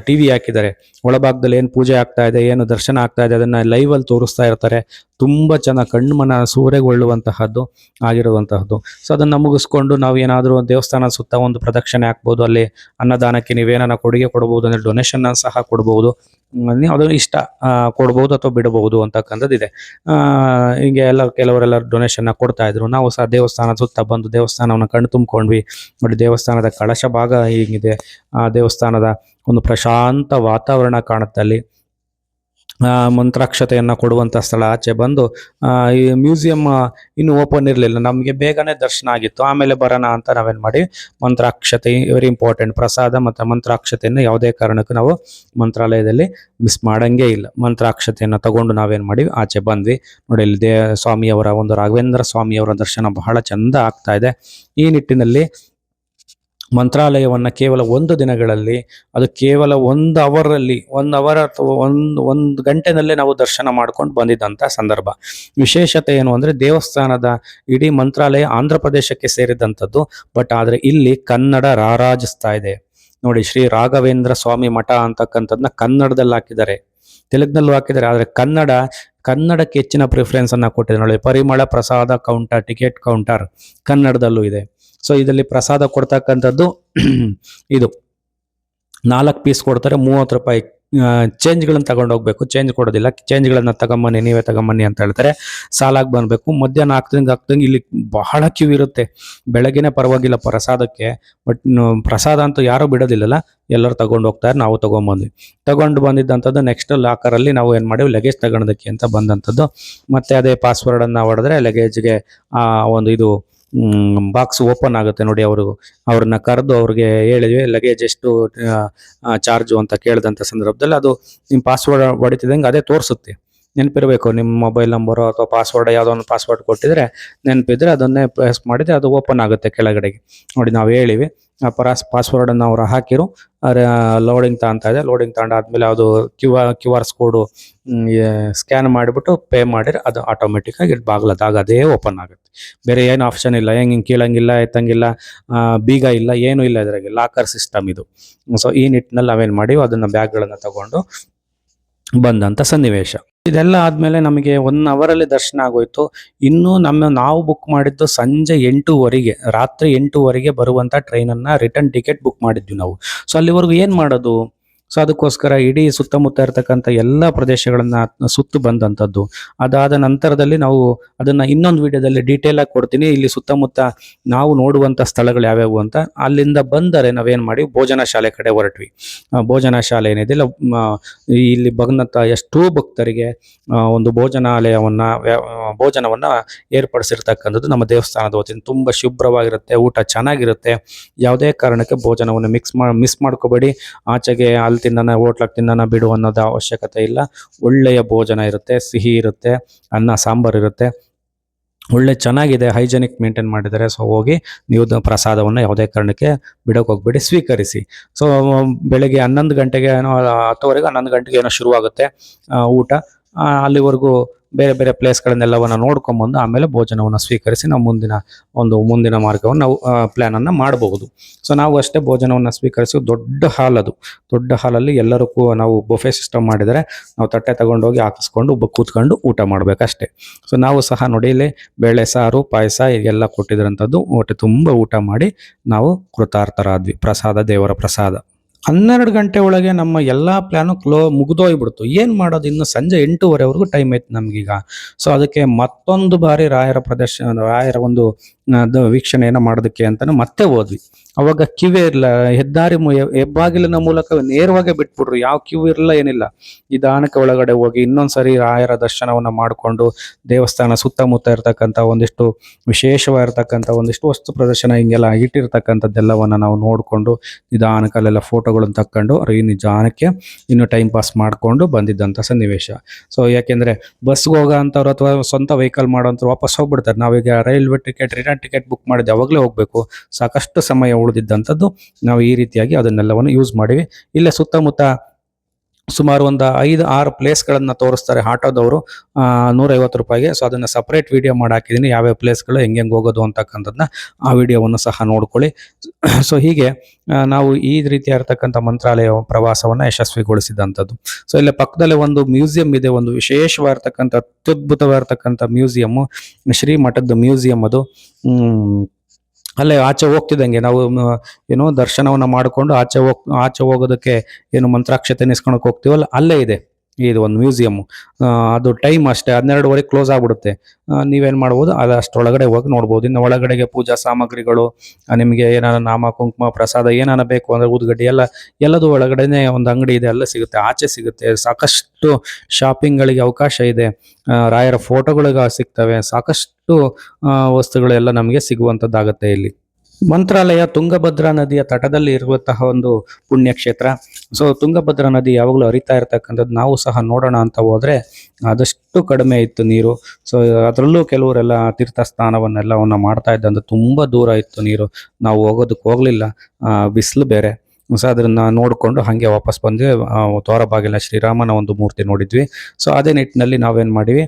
ಟಿವಿ ಹಾಕಿದ್ದಾರೆ. ಒಳಭಾಗದಲ್ಲಿ ಏನು ಪೂಜೆ ಆಗ್ತಾ ಇದೆ, ಏನು ದರ್ಶನ ಆಗ್ತಾ ಇದೆ ಅದನ್ನ ಲೈವ್ ಅಲ್ಲಿ ತೋರಿಸ್ತಾ ಇರ್ತಾರೆ. ತುಂಬಾ ಚೆನ್ನಾಗಿ ಕಣ್ಮನ ಸೂರೆಗೊಳ್ಳುವಂತಹದ್ದು ಆಗಿರುವಂತಹದ್ದು. ಸೊ ಅದನ್ನ ಮುಗಿಸ್ಕೊಂಡು ನಾವು ಏನಾದರೂ ಒಂದು ದೇವಸ್ಥಾನ ಸುತ್ತ ಒಂದು ಪ್ರದಕ್ಷಿಣೆ ಹಾಕ್ಬೋದು. ಅಲ್ಲಿ ಅನ್ನದಾನಕ್ಕೆ ನೀವೇನ ಕೊಡುಗೆ ಕೊಡಬಹುದು ಅಂದ್ರೆ ಡೊನೇಷನ್ ಸಹ ಕೊಡಬಹುದು. ಅದು ಇಷ್ಟ ಕೊಡ್ಬೋದು ಅಥವಾ ಬಿಡಬಹುದು ಅಂತಕ್ಕಂಥದ್ದು ಇದೆ. ಹೀಗೆ ಎಲ್ಲ ಕೆಲವರೆಲ್ಲ ಡೊನೇಷನ್ ಕೊಡ್ತಾ ಇದ್ರು. ನಾವು ಸಹ ದೇವಸ್ಥಾನ ಸುತ್ತ ಬಂದು ದೇವಸ್ಥಾನವನ್ನು ಕಣ್ಣು ತುಂಬಿಕೊಂಡ್ವಿ. ನೋಡಿ ದೇವಸ್ಥಾನದ ಕಳಶ ಭಾಗ ಹೀಗಿದೆ. ಆ ದೇವಸ್ಥಾನದ ಒಂದು ಪ್ರಶಾಂತ ವಾತಾವರಣ ಕಾಣುತ್ತೆ ಅಲ್ಲಿ. ಮಂತ್ರಾಕ್ಷತೆಯನ್ನ ಕೊಡುವಂತ ಸ್ಥಳ. ಆಚೆ ಬಂದು ಈ ಮ್ಯೂಸಿಯಂ ಇನ್ನು ಓಪನ್ ಇರಲಿಲ್ಲ, ನಮಗೆ ಬೇಗನೆ ದರ್ಶನ ಆಗಿತ್ತು. ಆಮೇಲೆ ಬರೋಣ ಅಂತ ನಾವೇನ್ ಮಾಡಿ ಮಂತ್ರಾಕ್ಷತೆ ವೆರಿ ಇಂಪಾರ್ಟೆಂಟ್. ಪ್ರಸಾದ ಮತ್ತು ಮಂತ್ರಾಕ್ಷತೆಯನ್ನು ಯಾವುದೇ ಕಾರಣಕ್ಕೂ ನಾವು ಮಂತ್ರಾಲಯದಲ್ಲಿ ಮಿಸ್ ಮಾಡಂಗೇ ಇಲ್ಲ. ಮಂತ್ರಾಕ್ಷತೆಯನ್ನು ತಗೊಂಡು ನಾವೇನ್ ಮಾಡಿ ಆಚೆ ಬಂದ್ವಿ. ನೋಡಿ ಇಲ್ಲಿ ಸ್ವಾಮಿಯವರ ಒಂದು ರಾಘವೇಂದ್ರ ಸ್ವಾಮಿಯವರ ದರ್ಶನ ಬಹಳ ಚಂದ ಆಗ್ತಾ ಇದೆ. ಈ ನಿಟ್ಟಿನಲ್ಲಿ ಮಂತ್ರಾಲಯವನ್ನ ಕೇವಲ 1 ದಿನಗಳಲ್ಲಿ, ಅದು ಕೇವಲ 1 ಅವರ್ ಅಥವಾ ಒಂದು ಗಂಟೆನಲ್ಲೇ ನಾವು ದರ್ಶನ ಮಾಡ್ಕೊಂಡು ಬಂದಿದ್ದಂಥ ಸಂದರ್ಭ. ವಿಶೇಷತೆ ಏನು ಅಂದ್ರೆ ದೇವಸ್ಥಾನದ ಇಡೀ ಮಂತ್ರಾಲಯ ಆಂಧ್ರ ಪ್ರದೇಶಕ್ಕೆ ಸೇರಿದಂಥದ್ದು. ಬಟ್ ಆದ್ರೆ ಇಲ್ಲಿ ಕನ್ನಡ ರಾರಾಜಿಸ್ತಾ ಇದೆ. ನೋಡಿ, ಶ್ರೀ ರಾಘವೇಂದ್ರ ಸ್ವಾಮಿ ಮಠ ಅಂತಕ್ಕಂಥದ್ದನ್ನ ಕನ್ನಡದಲ್ಲಿ ಹಾಕಿದ್ದಾರೆ, ತೆಲುಗಿನಲ್ಲೂ ಹಾಕಿದ್ದಾರೆ. ಆದ್ರೆ ಕನ್ನಡಕ್ಕೆ ಹೆಚ್ಚಿನ ಪ್ರಿಫರೆನ್ಸ್ ಅನ್ನ ಕೊಟ್ಟಿದ್ದಾರೆ. ನೋಡಿ, ಪರಿಮಳ ಪ್ರಸಾದ ಕೌಂಟರ್, ಟಿಕೆಟ್ ಕೌಂಟರ್ ಕನ್ನಡದಲ್ಲೂ ಇದೆ. ಸೊ ಇದರಲ್ಲಿ ಪ್ರಸಾದ ಕೊಡ್ತಕ್ಕಂಥದ್ದು ಇದು 4 ಪೀಸ್ ಕೊಡ್ತಾರೆ, 30 ರೂಪಾಯಿ. ಚೇಂಜ್ಗಳನ್ನ ತಗೊಂಡು ಹೋಗ್ಬೇಕು, ಚೇಂಜ್ ಕೊಡೋದಿಲ್ಲ. ಚೇಂಜ್ಗಳನ್ನ ತಗೊಂಬನ್ನಿ, ನೀವೇ ತಗೊಂಬನ್ನಿ ಅಂತ ಹೇಳ್ತಾರೆ. ಸಾಲಾಗಿ ಬಂದ್ಬೇಕು. ಮಧ್ಯಾಹ್ನ ಹಾಕ್ದಂಗೆ ಇಲ್ಲಿ ಬಹಳ ಕ್ಯೂ ಇರುತ್ತೆ. ಬೆಳಗ್ಗೆನೆ ಪರವಾಗಿಲ್ಲ ಪ್ರಸಾದಕ್ಕೆ, ಬಟ್ ಪ್ರಸಾದ ಅಂತೂ ಯಾರು ಬಿಡೋದಿಲ್ಲಲ್ಲ, ಎಲ್ಲರೂ ತಗೊಂಡು ಹೋಗ್ತಾರೆ. ನಾವು ತಗೊಂಡು ಬಂದಿದ್ದಂಥದ್ದು ನೆಕ್ಸ್ಟ್ ಲಾಕರಲ್ಲಿ ನಾವು ಏನು ಮಾಡಿವಿ, ಲಗೇಜ್ ತಗೊಳೋದಕ್ಕೆ ಅಂತ ಬಂದಂಥದ್ದು. ಮತ್ತೆ ಅದೇ ಪಾಸ್ವರ್ಡ್ ಅನ್ನ ಹೊಡೆದ್ರೆ ಲಗೇಜ್ಗೆ ಒಂದು ಇದು ಬಾಕ್ಸ್ ಓಪನ್ ಆಗುತ್ತೆ. ನೋಡಿ, ಅವ್ರನ್ನ ಕರೆದು ಅವ್ರಿಗೆ ಹೇಳಿದ್ವಿ ಲಗೇಜ್ ಎಷ್ಟು ಚಾರ್ಜು ಅಂತ ಕೇಳಿದಂಥ ಸಂದರ್ಭದಲ್ಲಿ ಅದು ನಿಮ್ಮ ಪಾಸ್ವರ್ಡ್ ಹೊಡಿತಿದಂಗೆ ಅದೇ ತೋರಿಸುತ್ತೆ. ನೆನಪಿರಬೇಕು, ನಿಮ್ಮ ಮೊಬೈಲ್ ನಂಬರು ಅಥವಾ ಪಾಸ್ವರ್ಡ್ ಯಾವುದೋ ಒಂದು ಪಾಸ್ವರ್ಡ್ ಕೊಟ್ಟಿದ್ರೆ ನೆನಪಿದ್ರೆ ಅದನ್ನೇ ಪ್ರೆಸ್ ಮಾಡಿದ್ರೆ ಅದು ಓಪನ್ ಆಗುತ್ತೆ ಕೆಳಗಡೆಗೆ. ನೋಡಿ, ನಾವು ಹೇಳಿವಿ ಆ ಪಾಸ್ವರ್ಡನ್ನು ಅವ್ರು ಹಾಕಿರು. ಲೋಡಿಂಗ್ ತಗೊಂತಾ ಇದೆ. ಲೋಡಿಂಗ್ ತಗೊಂಡಾದ್ಮೇಲೆ ಅದು ಕ್ಯೂ ಆರ್ ಕೋಡು ಸ್ಕ್ಯಾನ್ ಮಾಡಿಬಿಟ್ಟು ಪೇ ಮಾಡಿದ್ರೆ ಅದು ಆಟೋಮೆಟಿಕ್ ಆಗಿ ಬಾಗ್ಲದಾಗ ಅದೇ ಓಪನ್ ಆಗುತ್ತೆ. ಬೇರೆ ಏನು ಆಪ್ಷನ್ ಇಲ್ಲ, ಹಿಂಗೆ ಕೀಳಂಗಿಲ್ಲ, ಎತ್ತಂಗಿಲ್ಲ, ಬೀಗ ಇಲ್ಲ, ಏನೂ ಇಲ್ಲ. ಇದರಾಗೆ ಲಾಕರ್ ಸಿಸ್ಟಮ್ ಇದು. ಸೊ ಈ ನಿಟ್ಟಿನಲ್ಲಿ ನಾವೇನು ಮಾಡಿವಿ, ಅದನ್ನ ಬ್ಯಾಗ್ಗಳನ್ನು ತಗೊಂಡು ಬಂದಂಥ ಸನ್ನಿವೇಶ. ಇದೆಲ್ಲ ಆದ್ಮೇಲೆ ನಮಗೆ 1 ಅವರಲ್ಲಿ ದರ್ಶನ ಆಗೋಯ್ತು. ಇನ್ನು ನಾವು ಬುಕ್ ಮಾಡಿದ್ದು ಸಂಜೆ 8:00 ರಾತ್ರಿ 8:00 ಬರುವಂತ ಟ್ರೈನನ್ನ ರಿಟರ್ನ್ ಟಿಕೆಟ್ ಬುಕ್ ಮಾಡಿದ್ವಿ ನಾವು. ಸೊ ಅಲ್ಲಿವರೆಗೂ ಏನ್ ಮಾಡೋದು? ಸೊ ಅದಕ್ಕೋಸ್ಕರ ಇಡೀ ಸುತ್ತಮುತ್ತ ಇರತಕ್ಕಂಥ ಎಲ್ಲ ಪ್ರದೇಶಗಳನ್ನ ಸುತ್ತು ಬಂದಂಥದ್ದು. ಅದಾದ ನಂತರದಲ್ಲಿ ನಾವು ಅದನ್ನ ಇನ್ನೊಂದು ವಿಡಿಯೋದಲ್ಲಿ ಡೀಟೇಲ್ ಆಗಿ ಕೊಡ್ತೀನಿ. ಇಲ್ಲಿ ಸುತ್ತಮುತ್ತ ನಾವು ನೋಡುವಂತ ಸ್ಥಳಗಳು ಯಾವ್ಯಾವು ಅಂತ. ಅಲ್ಲಿಂದ ಬಂದರೆ ನಾವೇನ್ ಮಾಡಿ ಭೋಜನ ಶಾಲೆ ಕಡೆ ಹೊರಟ್ವಿ. ಭೋಜನ ಶಾಲೆ ಏನಿದೆ ಇಲ್ಲಿ ಬಂದಂತ ಎಷ್ಟೋ ಭಕ್ತರಿಗೆ ಒಂದು ಭೋಜನವನ್ನ ಏರ್ಪಡಿಸಿರ್ತಕ್ಕಂಥದ್ದು ನಮ್ಮ ದೇವಸ್ಥಾನದ ವತಿಯಿಂದ. ತುಂಬಾ ಶುಭ್ರವಾಗಿರುತ್ತೆ, ಊಟ ಚೆನ್ನಾಗಿರುತ್ತೆ. ಯಾವುದೇ ಕಾರಣಕ್ಕೆ ಭೋಜನವನ್ನು ಮಿಸ್ ಮಾಡ್ಕೋಬೇಡಿ. ಆಚೆಗೆ ಅಲ್ಲಿ ತಿನ್ನೋಣ, ಹೋಟ್ಲಾಗ ತಿನ್ನೋಣ ಬಿಡು ಅನ್ನೋದು ಅವಶ್ಯಕತೆ ಇಲ್ಲ. ಒಳ್ಳೆಯ ಭೋಜನ ಇರುತ್ತೆ, ಸಿಹಿ ಇರುತ್ತೆ, ಅನ್ನ ಸಾಂಬಾರ್ ಇರುತ್ತೆ, ಒಳ್ಳೆ ಚೆನ್ನಾಗಿದೆ, ಹೈಜೆನಿಕ್ ಮೇಂಟೈನ್ ಮಾಡಿದ್ದಾರೆ. ಸೊ ಹೋಗಿ ನೀವು ಪ್ರಸಾದವನ್ನು ಯಾವುದೇ ಕಾರಣಕ್ಕೆ ಬಿಡೋಕೆ ಹೋಗ್ಬೇಡಿ, ಸ್ವೀಕರಿಸಿ. ಸೊ ಬೆಳಗ್ಗೆ 11 ಗಂಟೆಗೆ ಏನೋ 10:00 11 ಗಂಟೆಗೆ ಏನೋ ಶುರುವಾಗುತ್ತೆ ಊಟ. ಅಲ್ಲಿವರೆಗೂ ಬೇರೆ ಬೇರೆ ಪ್ಲೇಸ್ಗಳನ್ನೆಲ್ಲವನ್ನು ನೋಡ್ಕೊಂಬಂದು ಆಮೇಲೆ ಭೋಜನವನ್ನು ಸ್ವೀಕರಿಸಿ ನಾವು ಮುಂದಿನ ಮಾರ್ಗವನ್ನು ನಾವು ಪ್ಲ್ಯಾನನ್ನು ಮಾಡಬಹುದು. ಸೊ ನಾವು ಅಷ್ಟೇ ಭೋಜನವನ್ನು ಸ್ವೀಕರಿಸಿ ದೊಡ್ಡ ಹಾಲಲ್ಲಿ ಎಲ್ಲರಿಗೂ ನಾವು ಬೊಫೆ ಸಿಸ್ಟಮ್ ಮಾಡಿದರೆ ನಾವು ತಟ್ಟೆ ತಗೊಂಡೋಗಿ ಹಾಕಿಸ್ಕೊಂಡು ಕೂತ್ಕೊಂಡು ಊಟ ಮಾಡಬೇಕಷ್ಟೇ. ಸೊ ನಾವು ಸಹ ನೋಡಿಲಿ ಬೇಳೆ ಸಾರು, ಪಾಯಸ ಎಲ್ಲ ಕೊಟ್ಟಿದ್ರಂಥದ್ದು ಹೊಟ್ಟೆ ತುಂಬ ಊಟ ಮಾಡಿ ನಾವು ಕೃತಾರ್ಥರಾದ್ವಿ. ದೇವರ ಪ್ರಸಾದ. 12 ಗಂಟೆ ಒಳಗೆ ನಮ್ಮ ಎಲ್ಲಾ ಪ್ಲಾನು ಮುಗಿದೋಗ್ಬಿಡ್ತು. ಏನ್ ಮಾಡೋದು? ಇನ್ನು ಸಂಜೆ 8:00ವರೆಗೂ ಟೈಮ್ ಐತೆ ನಮ್ಗೀಗ. ಸೊ ಅದಕ್ಕೆ ಮತ್ತೊಂದು ಬಾರಿ ರಾಯರ ಒಂದು ವೀಕ್ಷಣೆಯನ್ನು ಮಾಡೋದಕ್ಕೆ ಅಂತಾನು ಮತ್ತೆ ಹೋದ್ವಿ. ಅವಾಗ ಕ್ಯೂ ಇರಲ್ಲ, ಹೆಬ್ಬಾಗಿಲಿನ ಮೂಲಕ ನೇರವಾಗಿ ಬಿಟ್ಬಿಟ್ರು. ಯಾವ ಕ್ಯೂ ಇರಲ್ಲ, ಏನಿಲ್ಲ. ನಿಧಾನಕ್ಕೆ ಒಳಗಡೆ ಹೋಗಿ ಇನ್ನೊಂದ್ಸರಿ ರಾಯರ ದರ್ಶನವನ್ನ ಮಾಡಿಕೊಂಡು ದೇವಸ್ಥಾನ ಸುತ್ತಮುತ್ತ ಇರ್ತಕ್ಕಂಥ ಒಂದಿಷ್ಟು ವಿಶೇಷವಾಗಿರ್ತಕ್ಕಂಥ ಒಂದಿಷ್ಟು ವಸ್ತು ಪ್ರದರ್ಶನ ಹಿಂಗೆಲ್ಲ ಇಟ್ಟಿರ್ತಕ್ಕಂಥದ್ದೆಲ್ಲವನ್ನ ನಾವು ನೋಡಿಕೊಂಡು ನಿಧಾನಕ್ಕೆ ಅಲ್ಲೆಲ್ಲ ಫೋಟೋಗಳನ್ನು ತಕ್ಕೊಂಡು ನಿಧಾನಕ್ಕೆ ಇನ್ನು ಟೈಮ್ ಪಾಸ್ ಮಾಡಿಕೊಂಡು ಬಂದಿದ್ದಂಥ ಸನ್ನಿವೇಶ. ಸೊ ಯಾಕೆಂದ್ರೆ ಬಸ್ಗೆ ಹೋಗೋ ಅಂಥವ್ರು ಅಥವಾ ಸ್ವಂತ ವೆಹಿಕಲ್ ಮಾಡೋಂಥವ್ರು ವಾಪಸ್ ಹೋಗ್ಬಿಡ್ತಾರೆ. ನಾವೀಗ ರೈಲ್ವೆ ರಿಟರ್ನ್ ಟಿಕೆಟ್ ಬುಕ್ ಮಾಡಿದ್ದು ಯಾವಾಗಲೇ ಹೋಗ್ಬೇಕು. ಸಾಕಷ್ಟು ಸಮಯ ಉಳಿದಿದ್ದಂಥದ್ದು ನಾವು ಈ ರೀತಿಯಾಗಿ ಅದನ್ನೆಲ್ಲವನ್ನು ಯೂಸ್ ಮಾಡಿವಿ. ಇಲ್ಲೇ ಸುತ್ತಮುತ್ತ ಸುಮಾರು ಒಂದು 5-6 ಪ್ಲೇಸ್ಗಳನ್ನ ತೋರಿಸ್ತಾರೆ ಆಟೋದವರು, 150 ರೂಪಾಯಿಗೆ. ಸೊ ಅದನ್ನ ಸಪ್ರೇಟ್ ವಿಡಿಯೋ ಮಾಡಿ ಹಾಕಿದ್ದೀನಿ, ಯಾವ್ಯಾವ ಪ್ಲೇಸ್ಗಳು ಹೆಂಗೆ ಹೋಗೋದು ಅಂತಕ್ಕಂಥದ್ದನ್ನ ಆ ವಿಡಿಯೋವನ್ನು ಸಹ ನೋಡ್ಕೊಳ್ಳಿ. ಸೊ ಹೀಗೆ ನಾವು ಈ ರೀತಿಯಾಗಿರ್ತಕ್ಕಂಥ ಮಂತ್ರಾಲಯ ಪ್ರವಾಸವನ್ನ ಯಶಸ್ವಿಗೊಳಿಸಿದಂಥದ್ದು. ಸೊ ಇಲ್ಲಿ ಪಕ್ಕದಲ್ಲೇ ಒಂದು ಮ್ಯೂಸಿಯಂ ಇದೆ, ಒಂದು ವಿಶೇಷವಾಗಿರ್ತಕ್ಕಂಥ ಅತ್ಯದ್ಭುತವಾಗಿರ್ತಕ್ಕಂಥ ಮ್ಯೂಸಿಯಂ, ಶ್ರೀಮಠದ ಮ್ಯೂಸಿಯಂ ಅದು. ಅಲ್ಲೇ ಆಚೆ ಹೋಗ್ತಿದ್ದಂಗೆ ನಾವು ಏನೋ ದರ್ಶನವನ್ನ ಮಾಡಿಕೊಂಡು ಆಚೆ ಹೋಗೋದಕ್ಕೆ ಏನು ಮಂತ್ರಾಕ್ಷತೆ ನಿಸ್ಕೊಳಕ್ ಹೋಗ್ತೀವಲ್ಲ, ಅಲ್ಲೇ ಇದೆ ಇದು ಒಂದು ಮ್ಯೂಸಿಯಂ. ಅದು ಟೈಮ್ ಅಷ್ಟೇ 12:30 ಕ್ಲೋಸ್ ಆಗ್ಬಿಡುತ್ತೆ. ನೀವೇನ್ ಮಾಡ್ಬೋದು, ಅದು ಅಷ್ಟೊಳಗಡೆ ಹೋಗಿ ನೋಡ್ಬೋದು. ಇನ್ನು ಒಳಗಡೆಗೆ ಪೂಜಾ ಸಾಮಗ್ರಿಗಳು, ನಿಮಗೆ ಏನಾರ ನಾಮ ಕುಂಕುಮ ಪ್ರಸಾದ ಏನಾರ ಬೇಕು ಅಂದ್ರೆ ಊದುಗಡ್ಡಿ ಎಲ್ಲದೂ ಒಳಗಡೆನೆ ಒಂದು ಅಂಗಡಿ ಇದೆ, ಎಲ್ಲ ಸಿಗುತ್ತೆ. ಆಚೆ ಸಿಗುತ್ತೆ, ಸಾಕಷ್ಟು ಶಾಪಿಂಗ್ಗಳಿಗೆ ಅವಕಾಶ ಇದೆ. ರಾಯರ ಫೋಟೋಗಳಿಗೆ ಸಿಗ್ತವೆ, ಸಾಕಷ್ಟು ವಸ್ತುಗಳೆಲ್ಲ ನಮಗೆ ಸಿಗುವಂಥದ್ದಾಗತ್ತೆ ಇಲ್ಲಿ. ಮಂತ್ರಾಲಯ ತುಂಗಭದ್ರಾ ನದಿಯ ತಟದಲ್ಲಿ ಇರುವಂತಹ ಒಂದು ಪುಣ್ಯಕ್ಷೇತ್ರ. ಸೊ ತುಂಗಭದ್ರಾ ನದಿ ಯಾವಾಗಲೂ ಹರಿತಾ ಇರ್ತಕ್ಕಂಥದ್ದು, ನಾವು ಸಹ ನೋಡೋಣ ಅಂತ ಹೋದ್ರೆ ಆದಷ್ಟು ಕಡಿಮೆ ಇತ್ತು ನೀರು. ಸೊ ಅದರಲ್ಲೂ ಕೆಲವರೆಲ್ಲ ತೀರ್ಥ ಸ್ನಾನವನ್ನೆಲ್ಲವನ್ನ ಮಾಡ್ತಾ ಇದ್ದಂತ, ತುಂಬಾ ದೂರ ಇತ್ತು ನೀರು, ನಾವು ಹೋಗೋದಕ್ಕೆ ಹೋಗ್ಲಿಲ್ಲ, ಬಿಸಿಲು ಬೇರೆ. ಸೊ ಅದನ್ನ ನೋಡಿಕೊಂಡು ಹಾಗೆ ವಾಪಸ್ ಬಂದ್ವಿ. ದ್ವಾರಬಾಗಿಲ ಶ್ರೀರಾಮನ ಒಂದು ಮೂರ್ತಿ ನೋಡಿದ್ವಿ. ಸೊ ಅದೇ ನಿಟ್ಟಿನಲ್ಲಿ ನಾವೇನ್ ಮಾಡಿವಿ,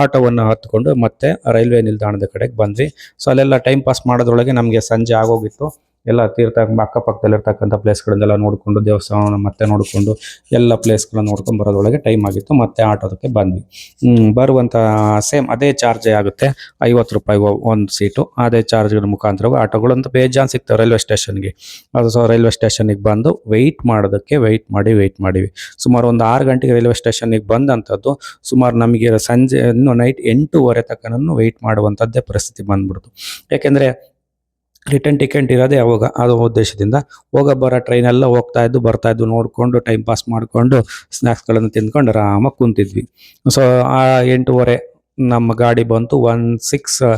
ಆಟೋವನ್ನು ಹತ್ಕೊಂಡು ಮತ್ತೆ ರೈಲ್ವೆ ನಿಲ್ದಾಣದ ಕಡೆಗೆ ಬಂದ್ವಿ. ಸೊ ಅಲ್ಲೆಲ್ಲ ಟೈಮ್ ಪಾಸ್ ಮಾಡೋದ್ರೊಳಗೆ ನಮಗೆ ಸಂಜೆ ಆಗೋಗಿತ್ತು. ಎಲ್ಲ ತೀರ್ಥ ಅಕ್ಕಪಕ್ಕದಲ್ಲಿರ್ತಕ್ಕಂಥ ಪ್ಲೇಸ್ಗಳನ್ನೆಲ್ಲ ನೋಡಿಕೊಂಡು, ದೇವಸ್ಥಾನವನ್ನು ಮತ್ತೆ ನೋಡಿಕೊಂಡು, ಎಲ್ಲ ಪ್ಲೇಸ್ಗಳನ್ನ ನೋಡ್ಕೊಂಡು ಬರೋದ್ರೊಳಗೆ ಟೈಮ್ ಆಗಿತ್ತು. ಮತ್ತೆ ಆಟೋದಕ್ಕೆ ಬಂದ್ವಿ. ಬರುವಂಥ ಸೇಮ್ ಅದೇ ಚಾರ್ಜೇ ಆಗುತ್ತೆ, 50 ರೂಪಾಯಿ ಒಂದು ಸೀಟು. ಅದೇ ಚಾರ್ಜ್ಗಳ ಮುಖಾಂತರ ಆಟೋಗಳಂತೂ ಬೇಜಾನ್ ಸಿಗ್ತವೆ ರೈಲ್ವೆ ಸ್ಟೇಷನ್ಗೆ. ಅದು ಸೊ ರೈಲ್ವೆ ಸ್ಟೇಷನ್ಗೆ ಬಂದು ವೆಯ್ಟ್ ಮಾಡಿವಿ. ಸುಮಾರು ಒಂದು 6 ಗಂಟೆಗೆ ರೈಲ್ವೆ ಸ್ಟೇಷನ್ಗೆ ಬಂದಂಥದ್ದು. ಸುಮಾರು ನಮಗೆ ಸಂಜೆ ಇನ್ನು ನೈಟ್ 8:30 ತನಕ ವೆಯ್ಟ್ ಮಾಡುವಂಥದ್ದೇ ಪರಿಸ್ಥಿತಿ ಬಂದ್ಬಿಡ್ತು. ಯಾಕೆಂದರೆ ರಿಟರ್ನ್ ಟಿಕೆಟ್ ಇರೋದೇ ಅವಾಗ, ಅದು ಉದ್ದೇಶದಿಂದ ಬರೋ ಟ್ರೈನ್ ಎಲ್ಲ ಬರ್ತಾ ಇದ್ದು ನೋಡಿಕೊಂಡು ಟೈಮ್ ಪಾಸ್ ಮಾಡಿಕೊಂಡು ಸ್ನ್ಯಾಕ್ಸ್ಗಳನ್ನು ತಿಂದ್ಕೊಂಡು ಆರಾಮಾಗಿ ಕುಂತಿದ್ವಿ. ಸೊ 8:30 ನಮ್ಮ ಗಾಡಿ ಬಂತು. 16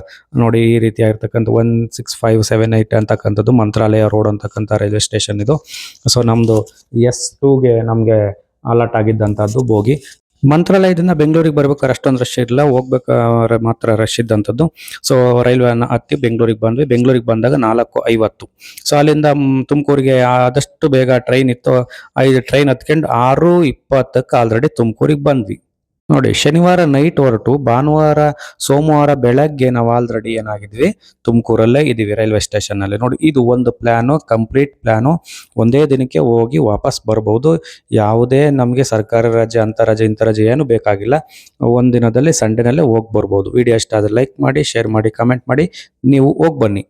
ನೋಡಿ, ಈ ರೀತಿಯಾಗಿರ್ತಕ್ಕಂಥ 16578 ಅಂತಕ್ಕಂಥದ್ದು ಮಂತ್ರಾಲಯ ರೋಡ್ ಅಂತಕ್ಕಂಥ ರೈಲ್ವೆ ಸ್ಟೇಷನ್ ಇದು. ಸೊ ನಮ್ಮದು S2ಗೆ ನಮಗೆ ಅಲರ್ಟ್ ಆಗಿದ್ದಂಥದ್ದು ಬೋಗಿ. ಮಂತ್ರಾಲಯದಿಂದ ಬೆಂಗಳೂರಿಗೆ ಬರ್ಬೇಕಾದ್ರೆ ಅಷ್ಟೊಂದು ರಶ್ ಇರಲಿಲ್ಲ, ಹೋಗ್ಬೇಕಾದ್ರೆ ಮಾತ್ರ ರಶ್ ಇದ್ದಂಥದ್ದು. ಸೊ ರೈಲ್ವೆನ ಹತ್ತಿ ಬೆಂಗಳೂರಿಗೆ ಬಂದ್ವಿ. ಬೆಂಗಳೂರಿಗೆ ಬಂದಾಗ 4:50. ಸೊ ಅಲ್ಲಿಂದ ತುಮಕೂರಿಗೆ ಆದಷ್ಟು ಬೇಗ ಟ್ರೈನ್ ಇತ್ತು. 5 ಟ್ರೈನ್ ಹತ್ಕೊಂಡು 6:20ಕ್ಕೆ ಆಲ್ರೆಡಿ ತುಮಕೂರಿಗೆ ಬಂದ್ವಿ. ನೋಡಿ, ಶನಿವಾರ ನೈಟ್ ಹೊರಟು ಭಾನುವಾರ ಸೋಮವಾರ ಬೆಳಗ್ಗೆ ನಾವು ಆಲ್ರೆಡಿ ಏನಾಗಿದ್ವಿ, ತುಮಕೂರಲ್ಲೇ ಇದೀವಿ ರೈಲ್ವೆ ಸ್ಟೇಷನ್ ನಲ್ಲಿ. ನೋಡಿ, ಇದು ಒಂದು ಪ್ಲಾನು, ಕಂಪ್ಲೀಟ್ ಪ್ಲಾನು. ಒಂದೇ ದಿನಕ್ಕೆ ಹೋಗಿ ವಾಪಸ್ ಬರ್ಬೋದು. ಯಾವುದೇ ನಮಗೆ ಸರ್ಕಾರಿ ರಜೆ, ಅಂತ ರಜೆ, ಇಂಥ ರಜೆ ಏನು ಬೇಕಾಗಿಲ್ಲ. ಒಂದಿನದಲ್ಲಿ ಸಂಡೇನಲ್ಲೇ ಹೋಗಿ ಬರ್ಬೋದು. ವಿಡಿಯೋ ಇಷ್ಟ ಆದರೆ ಲೈಕ್ ಮಾಡಿ, ಶೇರ್ ಮಾಡಿ, ಕಮೆಂಟ್ ಮಾಡಿ. ನೀವು ಹೋಗಿ ಬನ್ನಿ.